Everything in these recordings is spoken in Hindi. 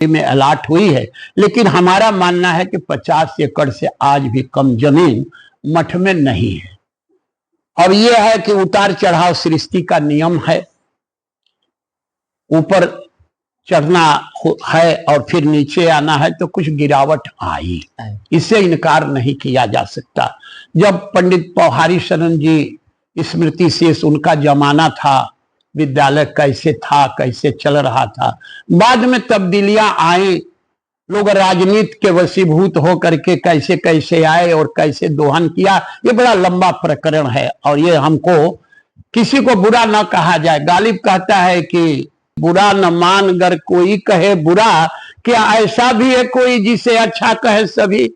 में अलॉट हुई है, लेकिन हमारा मानना है कि 50 एकड़ से आज भी कम जमीन मठ में नहीं है। और यह है कि उतार चढ़ाव सृष्टि का नियम है, ऊपर चढ़ना है और फिर नीचे आना है, तो कुछ गिरावट आई, इससे इनकार नहीं किया जा सकता। जब पंडित पौहारी शरण जी स्मृति शेष उनका जमाना था, विद्यालय कैसे था, कैसे चल रहा था, बाद में तब्दीलियां आई, लोग राजनीति के वशीभूत हो करके कैसे कैसे आए और कैसे दोहन किया, ये बड़ा लंबा प्रकरण है और ये हमको किसी को बुरा ना कहा जाए। गालिब कहता है कि बुरा न मान गर कोई कहे बुरा, क्या ऐसा भी है कोई जिसे अच्छा कहे सभी।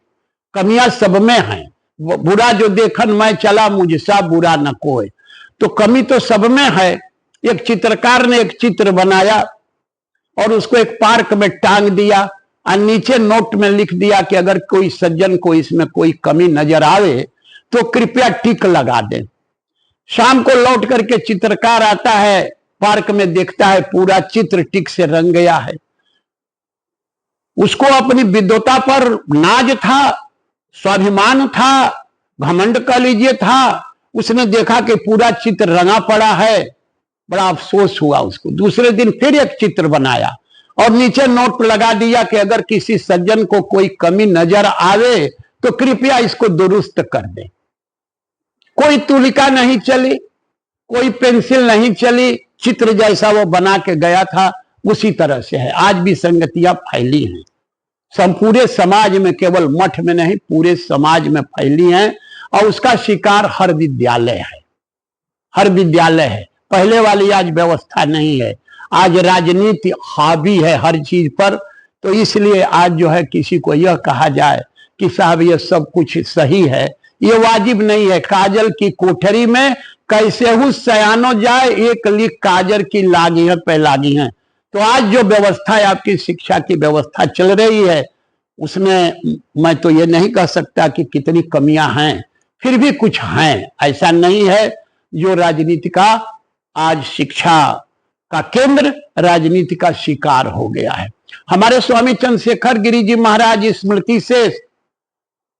कमियां सब में हैं, बुरा जो देखन मैं चला मुझसा बुरा न कोई, तो कमी तो सब में है। एक चित्रकार ने एक चित्र बनाया और उसको एक पार्क में टांग दिया और नीचे नोट में लिख दिया कि अगर कोई सज्जन को इसमें कोई कमी नजर आवे तो कृपया टिक लगा दे। शाम को लौट करके चित्रकार आता है, पार्क में देखता है पूरा चित्र टिक से रंग गया है। उसको अपनी विद्वता पर नाज था, स्वाभिमान था, घमंड कह लीजिए था। उसने देखा कि पूरा चित्र रंगा पड़ा है, बड़ा अफसोस हुआ उसको। दूसरे दिन फिर एक चित्र बनाया और नीचे नोट लगा दिया कि अगर किसी सज्जन को कोई कमी नजर आवे तो कृपया इसको दुरुस्त कर दे। कोई तुलिका नहीं चली, कोई पेंसिल नहीं चली, चित्र जैसा वो बना के गया था उसी तरह से है। आज भी संगतियां फैली हैं, सब पूरे समाज में, केवल मठ में नहीं पूरे समाज में फैली हैं और उसका शिकार हर विद्यालय है, हर विद्यालय है। पहले वाली आज व्यवस्था नहीं है, आज राजनीति हावी है हर चीज पर। तो इसलिए आज जो है किसी को यह कहा जाए कि साहब ये सब कुछ सही है, ये वाजिब नहीं है। काजल की कोठरी में कैसे हूं सयानो जाए, एक लिख काजल की लागी है पे लागी है। तो आज जो व्यवस्था है, आपकी शिक्षा की व्यवस्था चल रही है, उसमें मैं तो ये नहीं कह सकता कि कितनी कमियां हैं, फिर भी कुछ हैं। ऐसा नहीं है जो राजनीति का आज शिक्षा का केंद्र राजनीति का शिकार हो गया है। हमारे स्वामी चंद्रशेखर गिरि जी महाराज स्मृति से,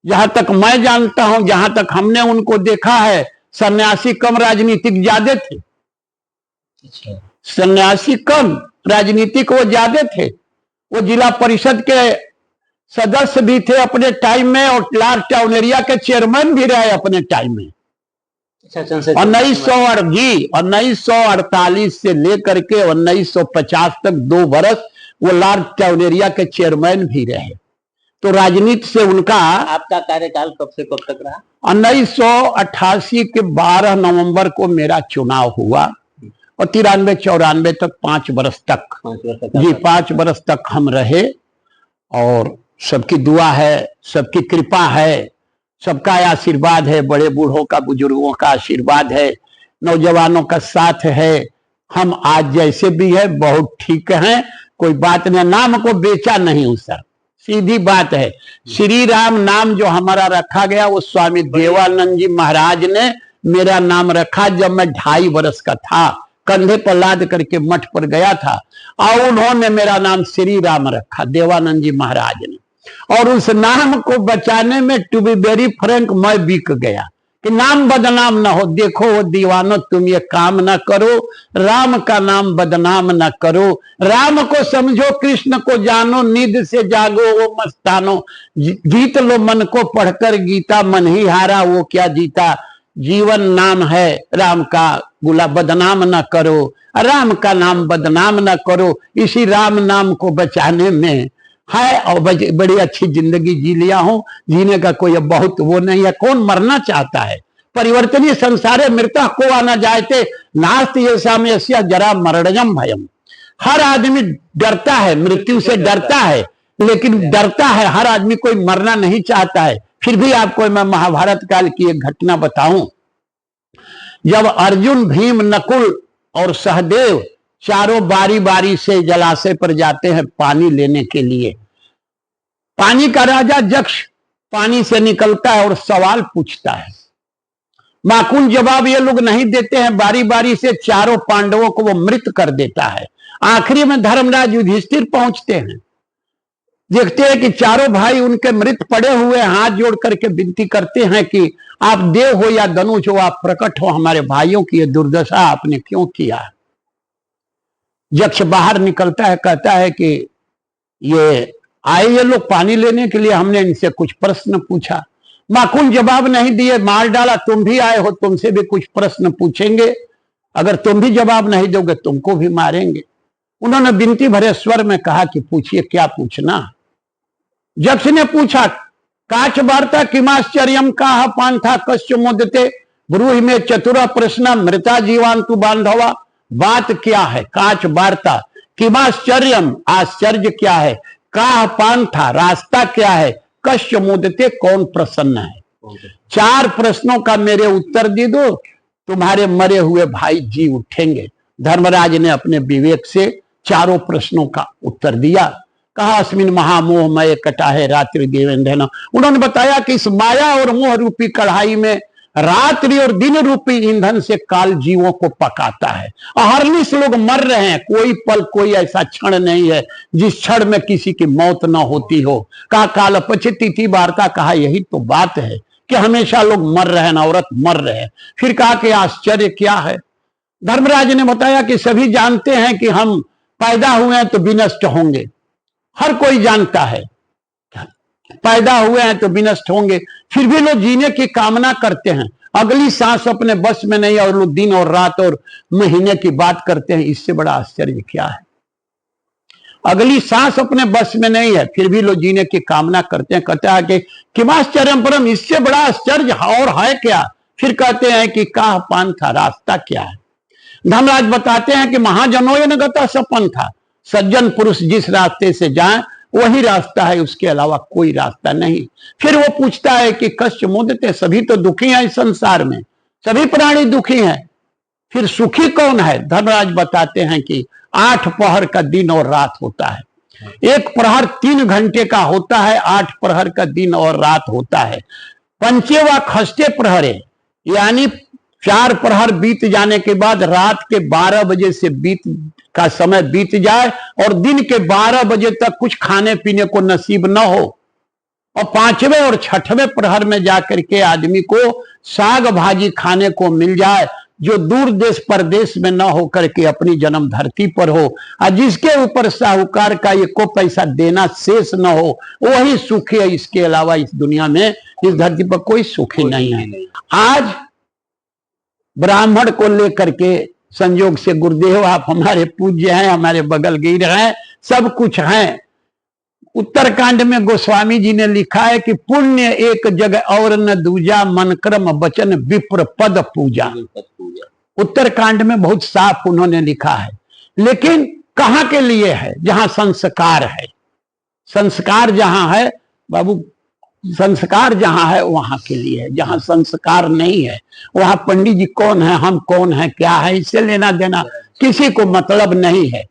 जहां तक मैं जानता हूं, जहां तक हमने उनको देखा है, सन्यासी कम राजनीतिक ज्यादा थे। सन्यासी कम राजनीतिक वो ज्यादा थे। वो जिला परिषद के सदस्य भी थे अपने टाइम में और लार्ड टाउन के चेयरमैन भी रहे अपने टाइम में। 1948 से लेकर के 1950 तक 2 वर्ष वो लार्ड टाउन के चेयरमैन भी रहे। तो राजनीति से उनका, आपका कार्यकाल कब से कब तक रहा? 1988 के 12 नवंबर को मेरा चुनाव हुआ और 93-94 तक 5 वर्ष तक जी 5 वर्ष तक हम रहे। और सबकी दुआ है, सबकी कृपा है, सबका आशीर्वाद है, बड़े बूढ़ों का, बुजुर्गों का आशीर्वाद है, नौजवानों का साथ है। हम आज जैसे भी है बहुत ठीक हैं, कोई बात नहीं, नाम को बेचा नहीं हूं सर, सीधी बात है। श्री राम नाम जो हमारा रखा गया वो स्वामी देवानंद जी महाराज ने मेरा नाम रखा जब मैं 2.5 वर्ष का था, कंधे पर लाद करके मठ पर गया था और उन्होंने मेरा नाम श्री राम रखा, देवानंद जी महाराज ने। और उस नाम को बचाने में, टू बी वेरी फ्रैंक, मैं बिक गया कि नाम बदनाम ना हो। देखो वो दीवानो, तुम ये काम ना करो, राम का नाम बदनाम ना करो। राम को समझो, कृष्ण को जानो, नींद से जागो वो मस्तानो। जीत लो मन को पढ़कर गीता, मन ही हारा वो क्या जीता। जीवन नाम है राम का, गुला बदनाम ना करो, राम का नाम बदनाम ना करो। इसी राम नाम को बचाने में है और बड़ी अच्छी जिंदगी जी लिया हूं। जीने का कोई बहुत वो नहीं है। कौन मरना चाहता है? परिवर्तनीय संसारे मृतः को आना जायते नास्ति येषाम्यस्य जरा मरणजम भयम। हर आदमी डरता है, मृत्यु से डरता है, लेकिन डरता है हर आदमी, कोई मरना नहीं चाहता है। फिर भी आपको मैं महाभारत काल की एक घटना बताऊं। जब अर्जुन, भीम, नकुल और सहदेव चारों बारी बारी से जलाशय पर जाते हैं पानी लेने के लिए, पानी का राजा यक्ष पानी से निकलता है और सवाल पूछता है। माकूल जवाब ये लोग नहीं देते हैं, बारी बारी से चारों पांडवों को वो मृत कर देता है। आखिरी में धर्मराज युधिष्ठिर पहुंचते हैं देखते हैं कि चारों भाई उनके मृत पड़े हुए हाथ जोड़ करके विनती करते हैं कि आप देव हो या धनुष हो, आप प्रकट हो, हमारे भाइयों की ये दुर्दशा आपने क्यों किया। यक्ष बाहर निकलता है, कहता है कि ये आए ये लोग पानी लेने के लिए, हमने इनसे कुछ प्रश्न पूछा, माकूल जवाब नहीं दिए, मार डाला। तुम भी आए हो, तुमसे भी कुछ प्रश्न पूछेंगे, अगर तुम भी जवाब नहीं दोगे तुमको भी मारेंगे। उन्होंने विनती भरे स्वर में कहा कि पूछिए, क्या पूछना। यक्ष ने पूछा, काच वार्ता किमाश्चर्यम काह पांथा कश्य मुदते ब्रूहि में चतुरा प्रश्न मृता जीवांतु बांधवा। बात क्या है, काच वार्ता, किमाश्चर्यम आश्चर्य क्या है, काह पांथा रास्ता क्या है, कश्य मुदते कौन प्रसन्न है। 4 प्रश्नों का मेरे उत्तर दे दो, तुम्हारे मरे हुए भाई जी उठेंगे। धर्मराज ने अपने विवेक से चारों प्रश्नों का उत्तर दिया। कहा, अस्मिन महामोह मय कटाहे रात्रि देवेंद्र। उन्होंने बताया कि इस माया और मोह रूपी कढ़ाई में रात्रि और दिन रूपी ईंधन से काल जीवों को पकाता है। अहरनिश लोग मर रहे हैं, कोई पल कोई ऐसा क्षण नहीं है जिस क्षण में किसी की मौत न होती हो। कहा, काल अपचिति थी वार्ता। कहा, यही तो बात है कि हमेशा लोग मर रहे हैं, औरत मर रहे हैं। फिर कहा कि आश्चर्य क्या है। धर्मराज ने बताया कि सभी जानते हैं कि हम पैदा हुए हैं तो विनष्ट होंगे, हर कोई जानता है पैदा हुए हैं तो विनष्ट होंगे, फिर भी लोग जीने की कामना करते हैं। अगली सांस अपने बस में नहीं और लोग दिन और रात और महीने की बात करते हैं। इससे बड़ा आश्चर्य क्या है। अगली सांस अपने बस में नहीं है, फिर भी लोग जीने की कामना करते हैं। कहते हैं कि किमाश्चर्यम परम, इससे बड़ा आश्चर्य और है क्या। फिर कहते हैं कि काह पांथा रास्ता क्या है। धर्मराज बताते हैं कि महाजनों न गता सपन था, सज्जन पुरुष जिस रास्ते से जाए वही रास्ता है, उसके अलावा कोई रास्ता नहीं। फिर वो पूछता है कि कष्ट मुदते, सभी तो दुखी हैं इस संसार में, सभी प्राणी दुखी हैं, फिर सुखी कौन है। धर्मराज बताते हैं कि 8 पहर का दिन और रात होता है, एक प्रहर 3 घंटे का होता है, 8 प्रहर का दिन और रात होता है। पंचेवा खस्ते प्रहरे, यानी 4 प्रहर बीत जाने के बाद रात के 12 बजे से का समय बीत जाए और दिन के 12 बजे तक कुछ खाने पीने को नसीब न हो, और 5वें और 6वें प्रहर में जाकर के आदमी को साग भाजी खाने को मिल जाए, जो दूर देश परदेश में न हो करके अपनी जन्म धरती पर हो, और जिसके ऊपर साहूकार का एको पैसा देना शेष न हो, वही सुखी है। इसके अलावा इस दुनिया में, इस धरती पर कोई सुखी नहीं है। आज ब्राह्मण को लेकर के संयोग से गुरुदेव आप हमारे पूज्य हैं, हमारे बगल गिर हैं, सब कुछ हैं। उत्तरकांड में गोस्वामी जी ने लिखा है कि पुण्य एक जगह और न दूजा, मन क्रम वचन विप्र पद पूजा। उत्तरकांड में बहुत साफ उन्होंने लिखा है, लेकिन कहाँ के लिए है, जहां संस्कार है। संस्कार जहां है बाबू, संस्कार जहां है वहां के लिए है। जहां संस्कार नहीं है वहां पंडित जी कौन है, हम कौन है, क्या है, इससे लेना देना किसी को मतलब नहीं है।